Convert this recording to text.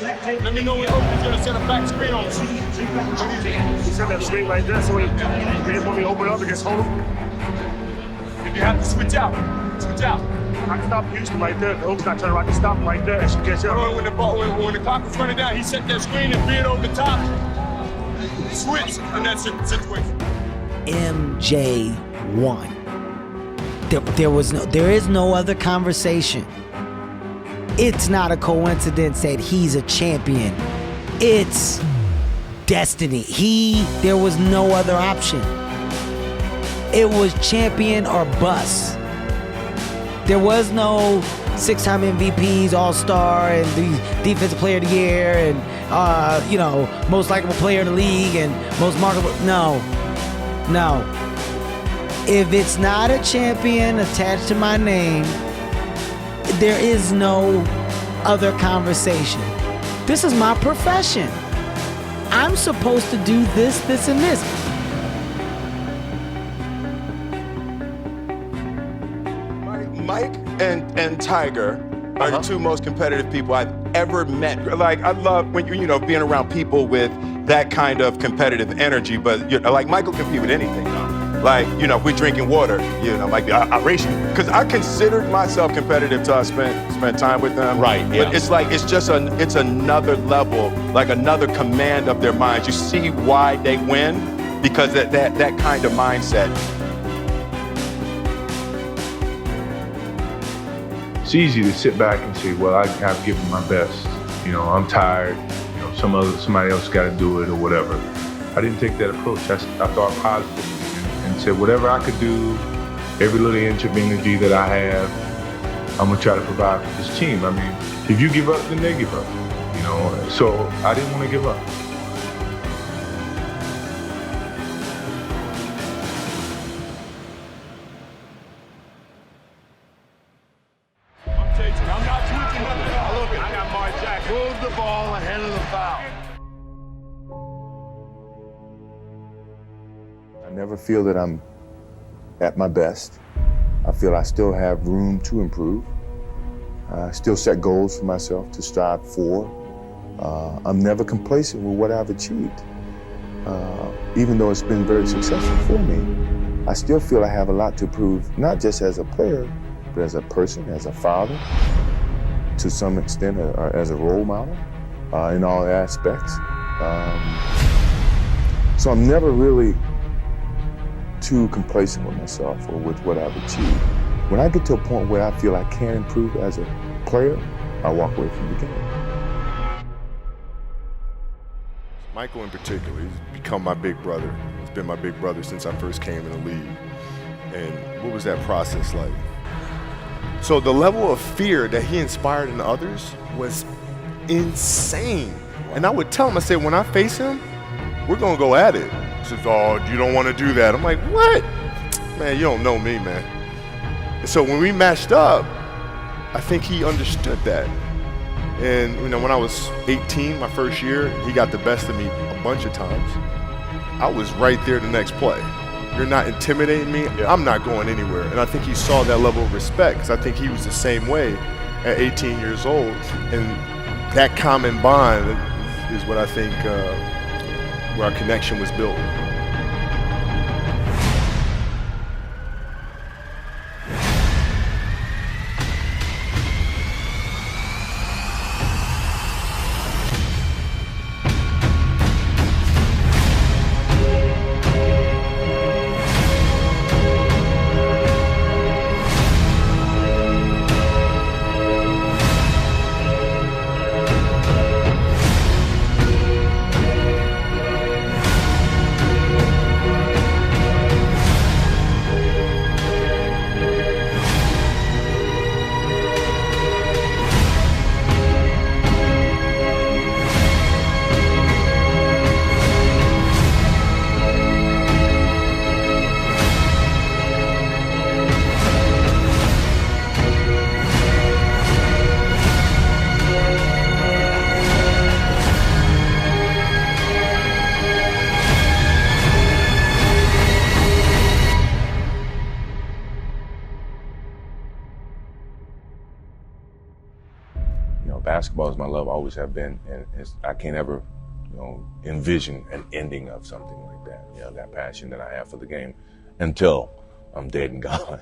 Let me know when Oakland's going to set a back screen on us. He set that screen right there, so he didn't want me to open up against Holden. If you have to switch out, switch out. I can stop Houston right there. Holden's not turning around. I can stop him right there. She gets up. When the clock was running down, he set that screen and veered over the top. Switch in that situation. MJ won. There is no other conversation. It's not a coincidence that he's a champion. It's destiny. There was no other option. It was champion or bust. There was no 6-time MVPs, All-Star, and the Defensive Player of the Year, and most likable player in the league, and most marketable. No. If it's not a champion attached to my name, there is no other conversation. This is my profession. I'm supposed to do this, and this. Mike and Tiger are the two most competitive people I've ever met. Like, I love when being around people with that kind of competitive energy, but like Michael compete with anything though. Like, if we're drinking water, like I race you. Because I considered myself competitive till I spent time with them. Right, yeah. But it's like, it's another level, like another command of their minds. You see why they win because that kind of mindset. It's easy to sit back and say, well, I've given my best. I'm tired. Somebody else got to do it or whatever. I didn't take that approach. I thought positive and said whatever I could do, every little inch of energy that I have, I'm gonna try to provide for this team. I mean, if you give up, then they give up. So I didn't want to give up. I'm not switching nothing. I got Mark Jack. Move the ball ahead of the foul. I never feel that I'm at my best. I feel I still have room to improve. I still set goals for myself to strive for. I'm never complacent with what I've achieved. Even though it's been very successful for me, I still feel I have a lot to prove, not just as a player, but as a person, as a father, to some extent as a role model in all aspects. So I'm never really too complacent with myself or with what I've achieved. When I get to a point where I feel I can improve as a player, I walk away from the game. Michael in particular, he's become my big brother. He's been my big brother since I first came in the league. And what was that process like? So the level of fear that he inspired in others was insane. And I would tell him, I said, when I face him, we're gonna go at it. He says, oh, you don't wanna do that. I'm like, what? Man, you don't know me, man. And so when we matched up, I think he understood that. And when I was 18, my first year, he got the best of me a bunch of times. I was right there the next play. You're not intimidating me, I'm not going anywhere. And I think he saw that level of respect, because I think he was the same way at 18 years old. And that common bond is what I think where our connection was built. basketball is my love, always have been, and I can't ever, envision an ending of something like that. That passion that I have for the game until I'm dead and gone.